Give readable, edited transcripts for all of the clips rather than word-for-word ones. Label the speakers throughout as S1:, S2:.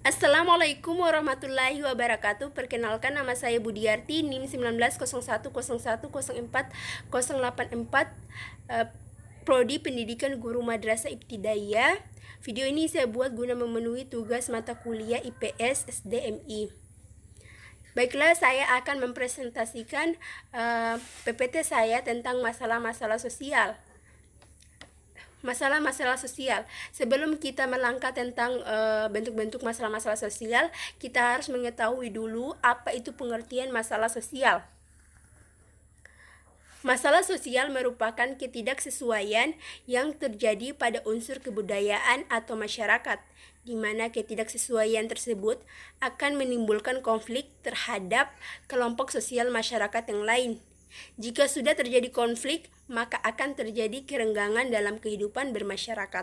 S1: Assalamualaikum warahmatullahi wabarakatuh. Perkenalkan, nama saya Budiarti, NIM 1901010484, Prodi Pendidikan Guru Madrasah Ibtidaiyah. Video ini saya buat guna memenuhi tugas mata kuliah IPS SDMI. Baiklah, saya akan mempresentasikan PPT saya tentang masalah-masalah sosial. Masalah-masalah sosial. Sebelum kita melangkah tentang bentuk-bentuk masalah-masalah sosial, kita harus mengetahui dulu apa itu pengertian masalah sosial. Masalah sosial merupakan ketidaksesuaian yang terjadi pada unsur kebudayaan atau masyarakat, di mana ketidaksesuaian tersebut akan menimbulkan konflik terhadap kelompok sosial masyarakat yang lain. Jika sudah terjadi konflik, maka akan terjadi kerenggangan dalam kehidupan bermasyarakat.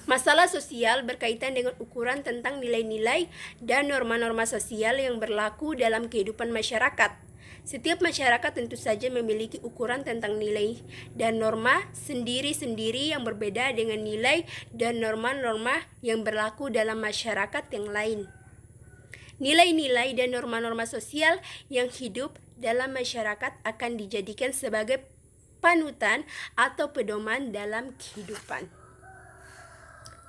S1: Masalah sosial berkaitan dengan ukuran tentang nilai-nilai dan norma-norma sosial yang berlaku dalam kehidupan masyarakat. Setiap masyarakat tentu saja memiliki ukuran tentang nilai dan norma sendiri-sendiri yang berbeda dengan nilai dan norma-norma yang berlaku dalam masyarakat yang lain. Nilai-nilai dan norma-norma sosial yang hidup dalam masyarakat akan dijadikan sebagai panutan atau pedoman dalam kehidupan.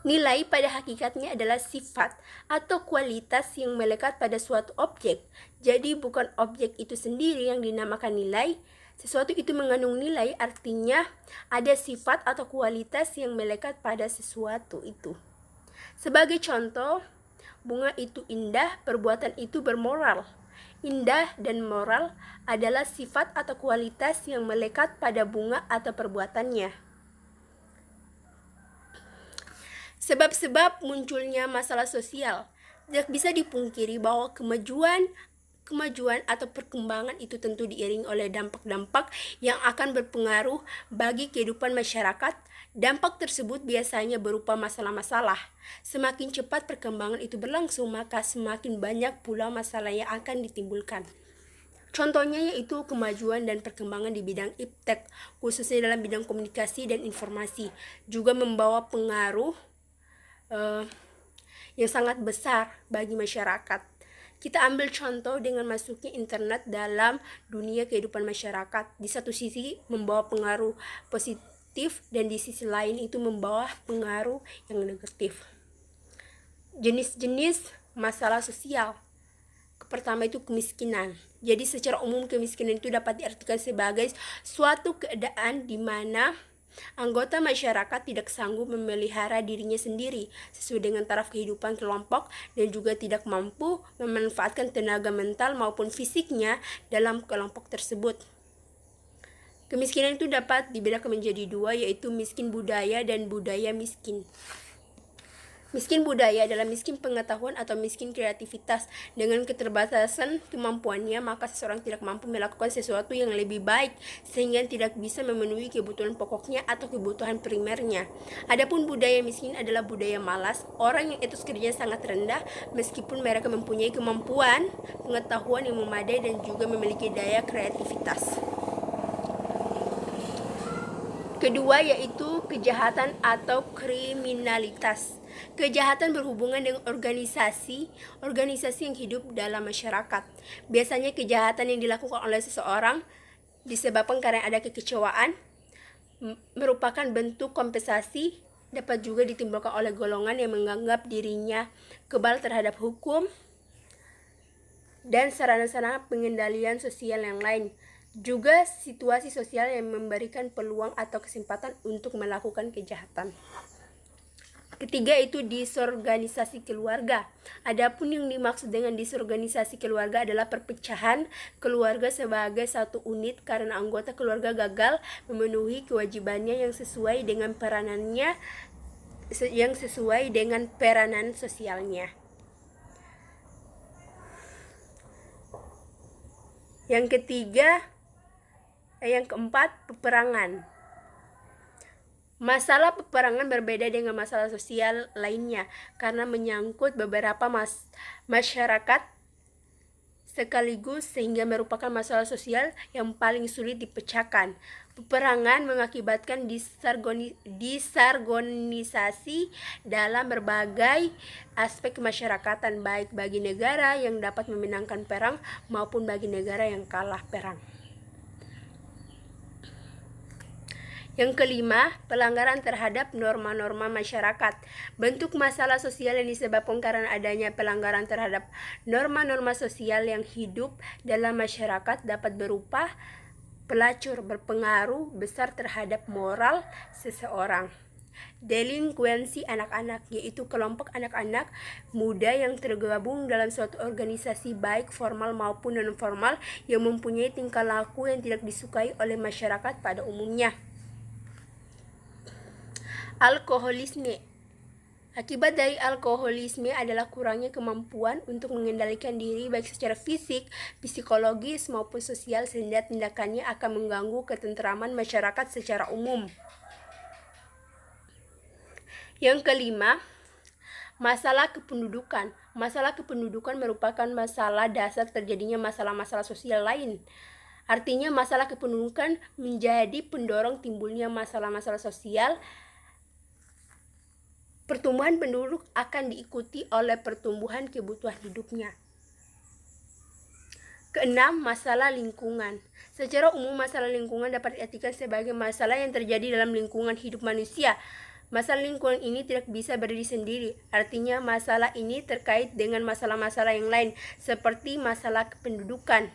S1: Nilai pada hakikatnya adalah sifat atau kualitas yang melekat pada suatu objek. Jadi bukan objek itu sendiri yang dinamakan nilai. Sesuatu itu mengandung nilai, artinya ada sifat atau kualitas yang melekat pada sesuatu itu. Sebagai contoh, bunga itu indah, perbuatan itu bermoral. Indah dan moral adalah sifat atau kualitas yang melekat pada bunga atau perbuatannya. Sebab-sebab munculnya masalah sosial. Tidak bisa dipungkiri bahwa kemajuan atau perkembangan itu tentu diiringi oleh dampak-dampak yang akan berpengaruh bagi kehidupan masyarakat. Dampak tersebut biasanya berupa masalah-masalah. Semakin cepat perkembangan itu berlangsung, maka semakin banyak pula masalah yang akan ditimbulkan. Contohnya yaitu kemajuan dan perkembangan di bidang iptek, khususnya dalam bidang komunikasi dan informasi, juga membawa pengaruh yang sangat besar bagi masyarakat. Kita ambil contoh dengan masuknya internet dalam dunia kehidupan masyarakat. Di satu sisi membawa pengaruh positif dan di sisi lain itu membawa pengaruh yang negatif. Jenis-jenis masalah sosial. Pertama itu kemiskinan. Jadi secara umum kemiskinan itu dapat diartikan sebagai suatu keadaan di mana anggota masyarakat tidak sanggup memelihara dirinya sendiri sesuai dengan taraf kehidupan kelompok dan juga tidak mampu memanfaatkan tenaga mental maupun fisiknya dalam kelompok tersebut. Kemiskinan itu dapat dibedakan menjadi dua, yaitu miskin budaya dan budaya miskin. Miskin budaya adalah miskin pengetahuan atau miskin kreativitas. Dengan keterbatasan kemampuannya, maka seseorang tidak mampu melakukan sesuatu yang lebih baik sehingga tidak bisa memenuhi kebutuhan pokoknya atau kebutuhan primernya. Adapun budaya miskin adalah budaya malas, orang yang etos kerjanya sangat rendah meskipun mereka mempunyai kemampuan, pengetahuan yang memadai dan juga memiliki daya kreativitas. Kedua yaitu kejahatan atau kriminalitas. Kejahatan berhubungan dengan organisasi yang hidup dalam masyarakat. Biasanya kejahatan yang dilakukan oleh seseorang disebabkan karena ada kekecewaan, merupakan bentuk kompensasi, dapat juga ditimbulkan oleh golongan yang menganggap dirinya kebal terhadap hukum dan sarana-sarana pengendalian sosial yang lain. Juga situasi sosial yang memberikan peluang atau kesempatan untuk melakukan kejahatan. Ketiga itu disorganisasi keluarga. Adapun yang dimaksud dengan disorganisasi keluarga adalah perpecahan keluarga sebagai satu unit karena anggota keluarga gagal memenuhi kewajibannya yang sesuai dengan peranan sosialnya. Yang keempat, peperangan. Masalah peperangan berbeda dengan masalah sosial lainnya karena menyangkut beberapa masyarakat sekaligus sehingga merupakan masalah sosial yang paling sulit dipecahkan. Peperangan mengakibatkan disargonisasi dalam berbagai aspek kemasyarakatan, baik bagi negara yang dapat memenangkan perang maupun bagi negara yang kalah perang. Yang kelima, pelanggaran terhadap norma-norma masyarakat. Bentuk masalah sosial yang disebabkan karena adanya pelanggaran terhadap norma-norma sosial yang hidup dalam masyarakat dapat berupa pelacur berpengaruh besar terhadap moral seseorang. Delinkuensi anak-anak, yaitu kelompok anak-anak muda yang tergabung dalam suatu organisasi baik formal maupun non-formal yang mempunyai tingkah laku yang tidak disukai oleh masyarakat pada umumnya. Alkoholisme. Akibat dari alkoholisme adalah kurangnya kemampuan untuk mengendalikan diri baik secara fisik, psikologis maupun sosial sehingga tindakannya akan mengganggu ketentraman masyarakat secara umum. Yang kelima, masalah kependudukan. Masalah kependudukan merupakan masalah dasar terjadinya masalah-masalah sosial lain. Artinya masalah kependudukan menjadi pendorong timbulnya masalah-masalah sosial. Pertumbuhan penduduk akan diikuti oleh pertumbuhan kebutuhan hidupnya. Keenam, masalah lingkungan. Secara umum, masalah lingkungan dapat diartikan sebagai masalah yang terjadi dalam lingkungan hidup manusia. Masalah lingkungan ini tidak bisa berdiri sendiri. Artinya, masalah ini terkait dengan masalah-masalah yang lain, seperti masalah kependudukan.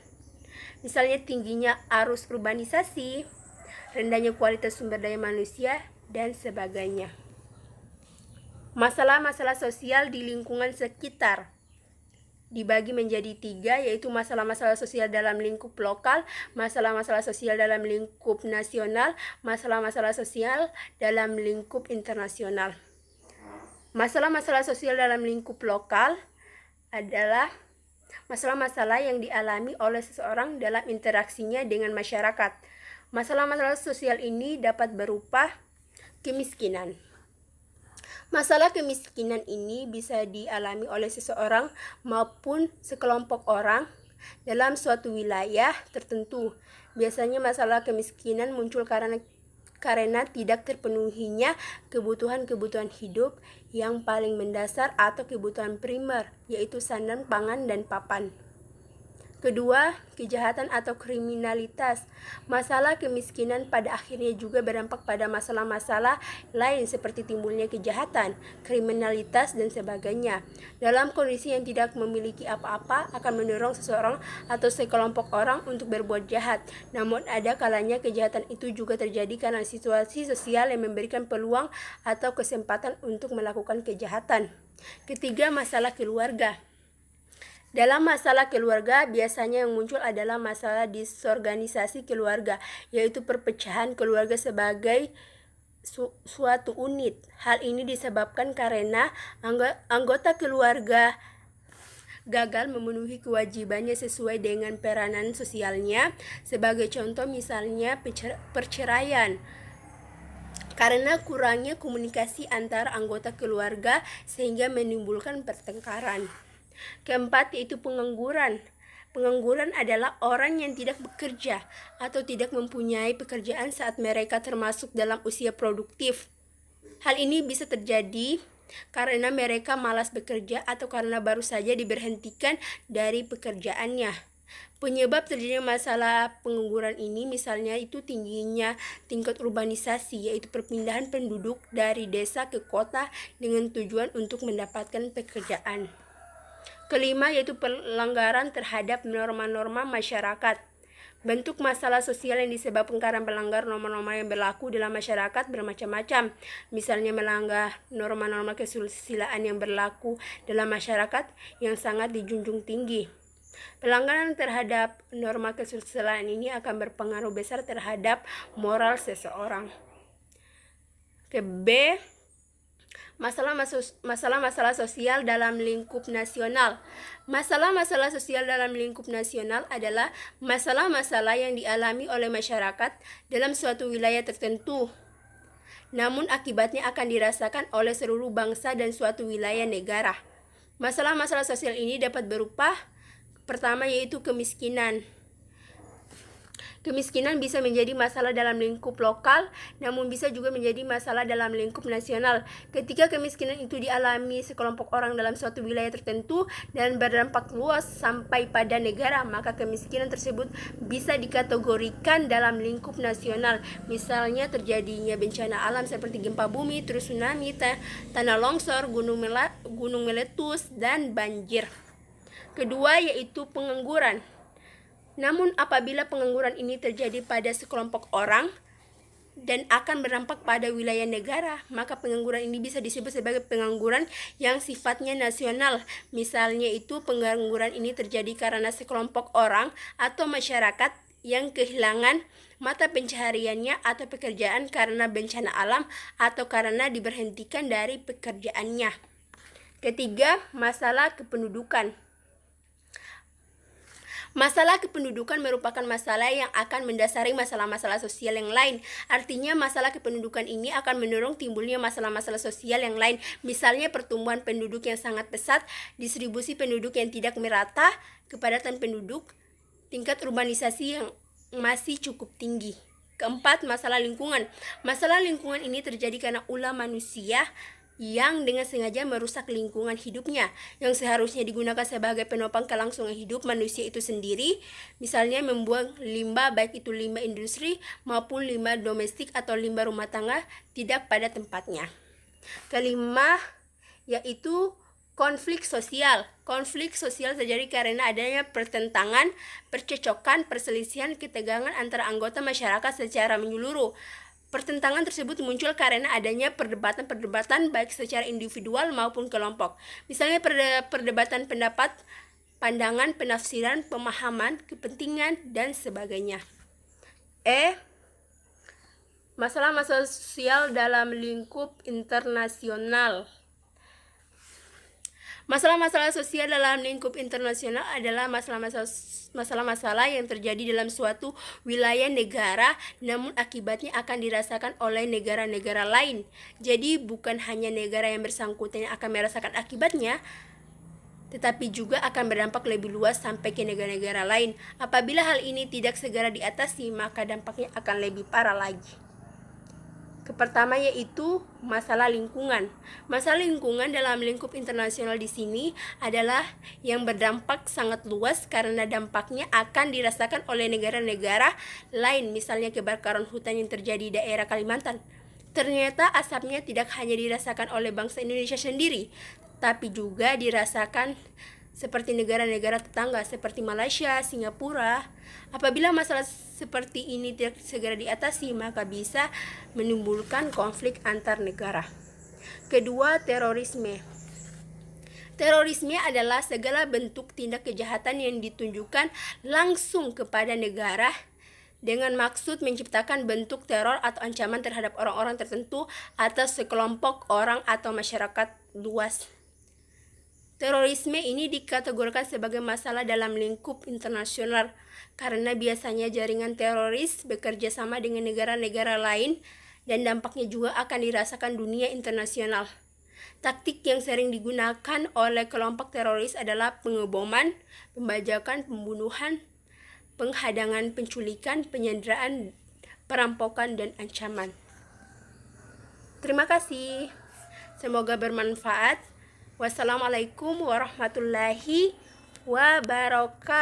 S1: Misalnya tingginya arus urbanisasi, rendahnya kualitas sumber daya manusia, dan sebagainya. Masalah-masalah sosial di lingkungan sekitar dibagi menjadi 3, yaitu masalah-masalah sosial dalam lingkup lokal, masalah-masalah sosial dalam lingkup nasional, masalah-masalah sosial dalam lingkup internasional. Masalah-masalah sosial dalam lingkup lokal adalah masalah-masalah yang dialami oleh seseorang dalam interaksinya dengan masyarakat. Masalah-masalah sosial ini dapat berupa kemiskinan. Masalah kemiskinan ini bisa dialami oleh seseorang maupun sekelompok orang dalam suatu wilayah tertentu. Biasanya masalah kemiskinan muncul karena tidak terpenuhinya kebutuhan-kebutuhan hidup yang paling mendasar atau kebutuhan primer, yaitu sandang, pangan, dan papan. Kedua, kejahatan atau kriminalitas. Masalah kemiskinan pada akhirnya juga berdampak pada masalah-masalah lain seperti timbulnya kejahatan, kriminalitas, dan sebagainya. Dalam kondisi yang tidak memiliki apa-apa akan mendorong seseorang atau sekelompok orang untuk berbuat jahat. Namun ada kalanya kejahatan itu juga terjadi karena situasi sosial yang memberikan peluang atau kesempatan untuk melakukan kejahatan. Ketiga, masalah keluarga. Dalam masalah keluarga, biasanya yang muncul adalah masalah disorganisasi keluarga, yaitu perpecahan keluarga sebagai suatu unit. Hal ini disebabkan karena anggota keluarga gagal memenuhi kewajibannya sesuai dengan peranan sosialnya. Sebagai contoh misalnya perceraian. Karena kurangnya komunikasi antara anggota keluarga sehingga menimbulkan pertengkaran. Keempat, yaitu pengangguran. Pengangguran adalah orang yang tidak bekerja atau tidak mempunyai pekerjaan saat mereka termasuk dalam usia produktif. Hal ini bisa terjadi karena mereka malas bekerja atau karena baru saja diberhentikan dari pekerjaannya. Penyebab terjadinya masalah pengangguran ini misalnya itu tingginya tingkat urbanisasi, yaitu perpindahan penduduk dari desa ke kota dengan tujuan untuk mendapatkan pekerjaan. Kelima, yaitu pelanggaran terhadap norma-norma masyarakat. Bentuk masalah sosial yang disebabkan karena melanggar norma-norma yang berlaku dalam masyarakat bermacam-macam. Misalnya melanggar norma-norma kesusilaan yang berlaku dalam masyarakat yang sangat dijunjung tinggi. Pelanggaran terhadap norma kesusilaan ini akan berpengaruh besar terhadap moral seseorang. B, masalah-masalah sosial dalam lingkup nasional. Masalah-masalah sosial dalam lingkup nasional adalah masalah-masalah yang dialami oleh masyarakat dalam suatu wilayah tertentu, namun akibatnya akan dirasakan oleh seluruh bangsa dan suatu wilayah negara. Masalah-masalah sosial ini dapat berupa Pertama yaitu kemiskinan. Kemiskinan bisa menjadi masalah dalam lingkup lokal, namun bisa juga menjadi masalah dalam lingkup nasional. Ketika kemiskinan itu dialami sekelompok orang dalam suatu wilayah tertentu dan berdampak luas sampai pada negara, maka kemiskinan tersebut bisa dikategorikan dalam lingkup nasional. Misalnya terjadinya bencana alam seperti gempa bumi, terus tsunami, tanah longsor, gunung meletus, dan banjir. Kedua yaitu pengangguran. Namun apabila pengangguran ini terjadi pada sekelompok orang dan akan berdampak pada wilayah negara, maka pengangguran ini bisa disebut sebagai pengangguran yang sifatnya nasional. Misalnya itu pengangguran ini terjadi karena sekelompok orang atau masyarakat yang kehilangan mata pencahariannya atau pekerjaan karena bencana alam atau karena diberhentikan dari pekerjaannya. Ketiga, masalah kependudukan. Masalah kependudukan merupakan masalah yang akan mendasari masalah-masalah sosial yang lain. Artinya masalah kependudukan ini akan mendorong timbulnya masalah-masalah sosial yang lain. Misalnya pertumbuhan penduduk yang sangat pesat, distribusi penduduk yang tidak merata, kepadatan penduduk, tingkat urbanisasi yang masih cukup tinggi. Keempat, masalah lingkungan. Masalah lingkungan ini terjadi karena ulah manusia yang dengan sengaja merusak lingkungan hidupnya yang seharusnya digunakan sebagai penopang kelangsungan hidup manusia itu sendiri, misalnya membuang limbah baik itu limbah industri maupun limbah domestik atau limbah rumah tangga tidak pada tempatnya. Kelima yaitu konflik sosial. Konflik sosial terjadi karena adanya pertentangan, percecokan, perselisihan, ketegangan antara anggota masyarakat secara menyeluruh. Pertentangan tersebut muncul karena adanya perdebatan baik secara individual maupun kelompok. Misalnya perdebatan pendapat, pandangan, penafsiran, pemahaman, kepentingan, dan sebagainya. Masalah-masalah sosial dalam lingkup internasional. Masalah-masalah sosial dalam lingkup internasional adalah masalah-masalah yang terjadi dalam suatu wilayah negara, namun akibatnya akan dirasakan oleh negara-negara lain. Jadi bukan hanya negara yang bersangkutan yang akan merasakan akibatnya, tetapi juga akan berdampak lebih luas sampai ke negara-negara lain. Apabila hal ini tidak segera diatasi, maka dampaknya akan lebih parah lagi. Pertama yaitu masalah lingkungan. Masalah lingkungan dalam lingkup internasional di sini adalah yang berdampak sangat luas karena dampaknya akan dirasakan oleh negara-negara lain, misalnya kebakaran hutan yang terjadi di daerah Kalimantan. Ternyata asapnya tidak hanya dirasakan oleh bangsa Indonesia sendiri, tapi juga dirasakan seperti negara-negara tetangga seperti Malaysia, Singapura. Apabila masalah seperti ini tidak segera diatasi, maka bisa menimbulkan konflik antar negara. Kedua, terorisme. Terorisme adalah segala bentuk tindak kejahatan yang ditunjukkan langsung kepada negara dengan maksud menciptakan bentuk teror atau ancaman terhadap orang-orang tertentu atau sekelompok orang atau masyarakat luas. Terorisme ini dikategorikan sebagai masalah dalam lingkup internasional karena biasanya jaringan teroris bekerja sama dengan negara-negara lain dan dampaknya juga akan dirasakan dunia internasional. Taktik yang sering digunakan oleh kelompok teroris adalah pengeboman, pembajakan, pembunuhan, penghadangan, penculikan, penyanderaan, perampokan, dan ancaman. Terima kasih. Semoga bermanfaat. Wassalamualaikum warahmatullahi wabarakatuh.